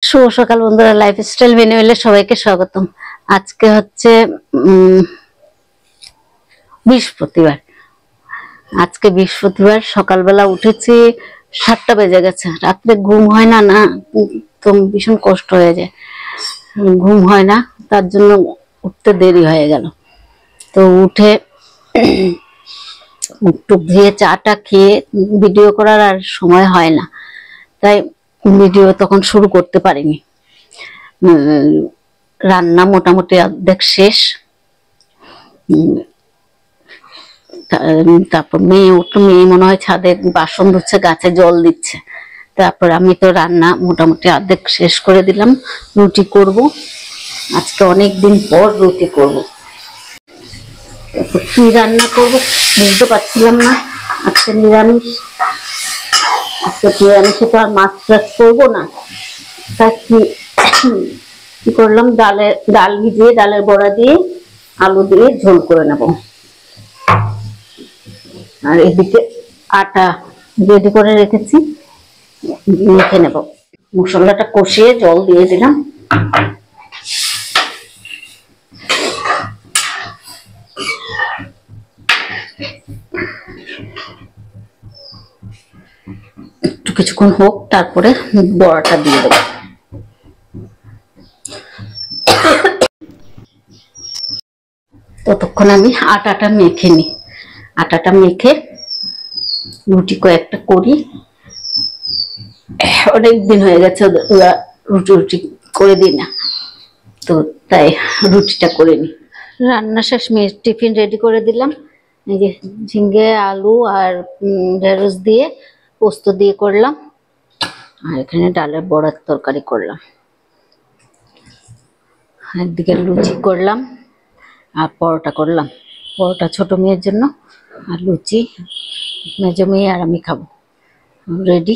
শুভ সকাল বন্ধুরা, লাইফস্টাইল ম্যানুয়ালে সবাইকে স্বাগতম। আজকে হচ্ছে বৃহস্পতিবার। সকালবেলা উঠেছি, 7টা বেজে গেছে। রাত্রে ঘুম হয় না, তো ভীষণ কষ্ট হয়ে যায়, ঘুম হয় না, তার জন্য উঠতে দেরি হয়ে গেল। তো উঠে মুখ টুক ধুয়ে চাটা খেয়ে ভিডিও করার আর সময় হয় না, তাই ভিডিও তখন শুরু করতে পারিনি। রান্না মোটামুটি অর্ধেক শেষ। তারপর মেয়ে মনে হয় ছাদে বাসন ধুচ্ছে, গাছে জল দিচ্ছে। তারপর আমি তো রান্না মোটামুটি অর্ধেক শেষ করে দিলাম। রুটি করব, আজকে অনেক দিন পর রুটি করব। কি রান্না করব বুঝতে পারছিলাম না। আজকে নিরামিষে তো আর মাছ টাছ করবো না, তাই কি করলাম, ডাল ভিজিয়ে ডালের বড়া দিয়ে আলু দিয়ে ঝোল করে নেব। আর এদিকে আটা রেডি করে রেখেছি, মেখে নেব। মশলাটা কষিয়ে জল দিয়ে দিলাম। একটু কিছুক্ষণ হোক, তারপরে বড়াটা দিয়ে দেবো। ততক্ষণ আমি আটাটা মেখে নিই। আটাটা মেখে রুটি কয়েকটা করি। অনেক দিন হয়ে গেছে রুটি করে দিই না, তো তাই রুটিটা করে নিই। রান্না শেষ, মেয়ের টিফিন রেডি করে দিলাম। এই যে ঝিঙ্গে আলু আর ঢেঁড়স দিয়ে পোস্ত দিয়ে করলাম, আর এখানে ডালের বড়ার তরকারি করলাম। একদিকে লুচি করলাম আর পরোটা করলাম। পরোটা ছোট মেয়ের জন্য, আর লুচি মেজো মেয়ে আর আমি খাবো। রেডি।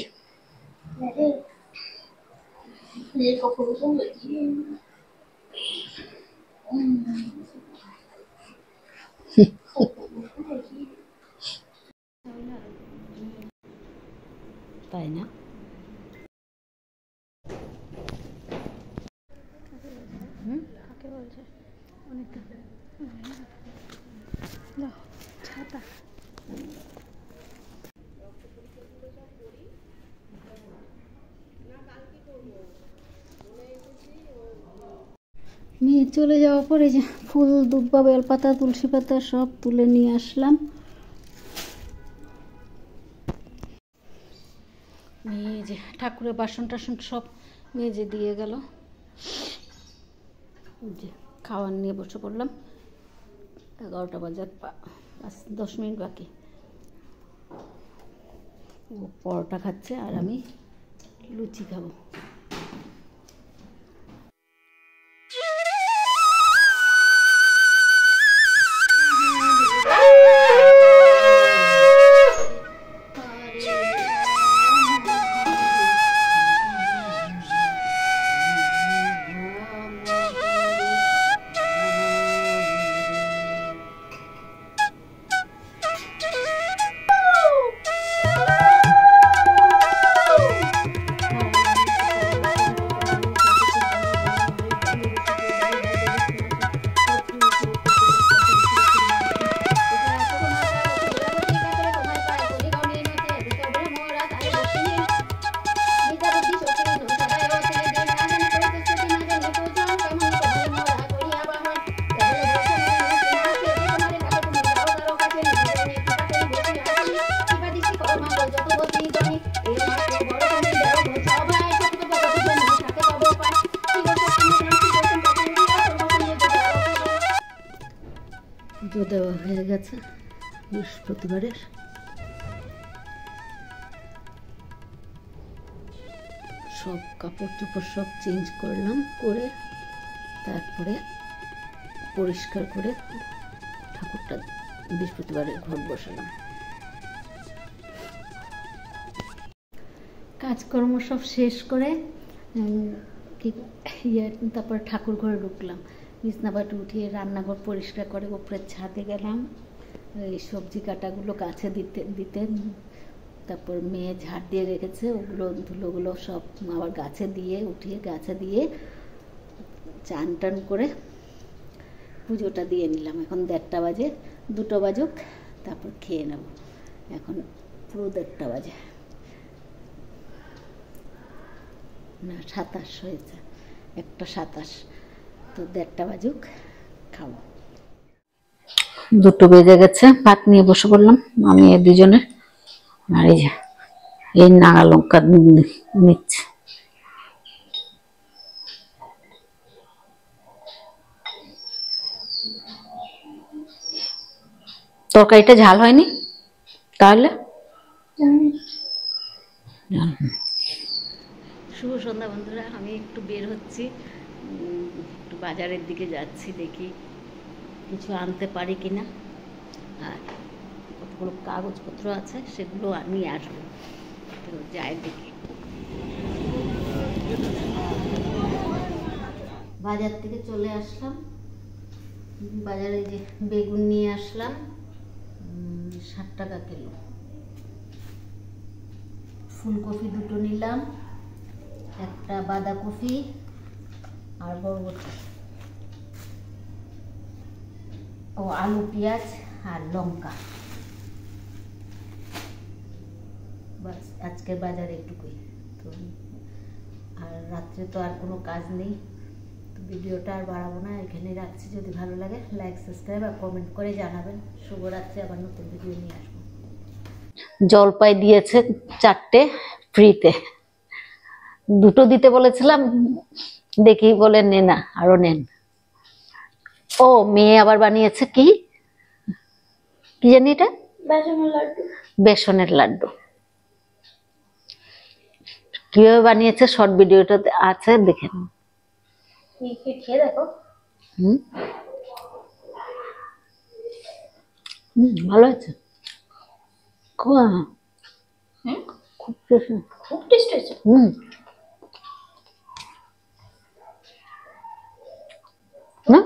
তাই না? ছাতা মেয়ে চলে যাওয়ার পরে যে ফুল, দুব্বা, বেলপাতা, তুলসী পাতা সব তুলে নিয়ে আসলাম। মেয়ে যে ঠাকুরের বাসন টাসন সব মেজে দিয়ে গেল। যে খাওয়ার নিয়ে বসে পড়লাম। 11টা বাজার 10 মিনিট বাকি। ও পরোটা খাচ্ছে আর আমি লুচি খাবো। পুজো দেওয়া হয়ে গেছে বৃহস্পতিবারের। সব কাপড় চোপড় সব চেঞ্জ করলাম, করে তারপরে পরিষ্কার করে ঠাকুরটা বৃহস্পতিবারের ঘট বসালাম। কাজকর্ম সব শেষ করে তারপর ঠাকুর ঘরে ঢুকলাম। বিছনাপাটি উঠিয়ে রান্নাঘর পরিষ্কার করে উপরে ছাদে গেলাম। এই সবজি কাটাগুলো গাছে দিতে তারপর মেয়ে ঝাড় দিয়ে রেখেছে, ওগুলো ধুলোগুলো সব আবার গাছে দিয়ে উঠিয়ে গাছে দিয়ে চান টান করে পুজোটা দিয়ে নিলাম। এখন 1:30 বাজে, 2টো বাজুক তারপর খেয়ে নেব। এখন পুরো 1:30 বাজে, না 27 হয়েছে, 1:27, তো 1:30 বাজুক খাবো। 2টো বেজে গেছে, ভাত নিয়ে বসে পড়লাম আমি দুজনে। আর এই যে এই নাড়া লঙ্কা নিচ্ছে। তরকারিটা ঝাল হয়নি তাহলে? শুভ সন্ধ্যা বন্ধুরা, আমি একটু বের হচ্ছি, একটু বাজারের দিকে যাচ্ছি, দেখি কিছু আনতে পারি কিনা। আর কতগুলো কাগজপত্র আছে সেগুলো নিয়ে আসবো, তো যাই দেখি। বাজার থেকে চলে আসলাম, বাজারে যে বেগুন নিয়ে আসলাম 60 টাকা কিলো, ফুলকপি 2টো নিলাম, একটা বাঁধাকপি আর বরবটি, ও আলু পেঁয়াজ আর লঙ্কা। বাস আজকের বাজারে এটুকুই। তো আর রাত্রে তো আর কোনো কাজ নেই, তো ভিডিওটা আর বাড়াবো না, এখানে রাখছি। যদি ভালো লাগে লাইক, সাবস্ক্রাইব আর কমেন্ট করে জানাবেন। শুভরাত্রি, আবার নতুন ভিডিও নিয়ে আসবো। জলপাই দিয়েছে 4টে ফ্রিতে, 2টো দিতে বলেছিলাম, দেখি বলে নে না আরো নেন। ও মেয়ে আবার বানিয়েছে কি কি জানি এটা, বেসনের লাড্ডু। বেসনের লাড্ডু কিভাবে বানিয়েছে শর্ট ভিডিওটাতে আছে, দেখে নিন। খেয়ে দেখো। ভালো আছে, খুব টেস্ট হয়েছে। না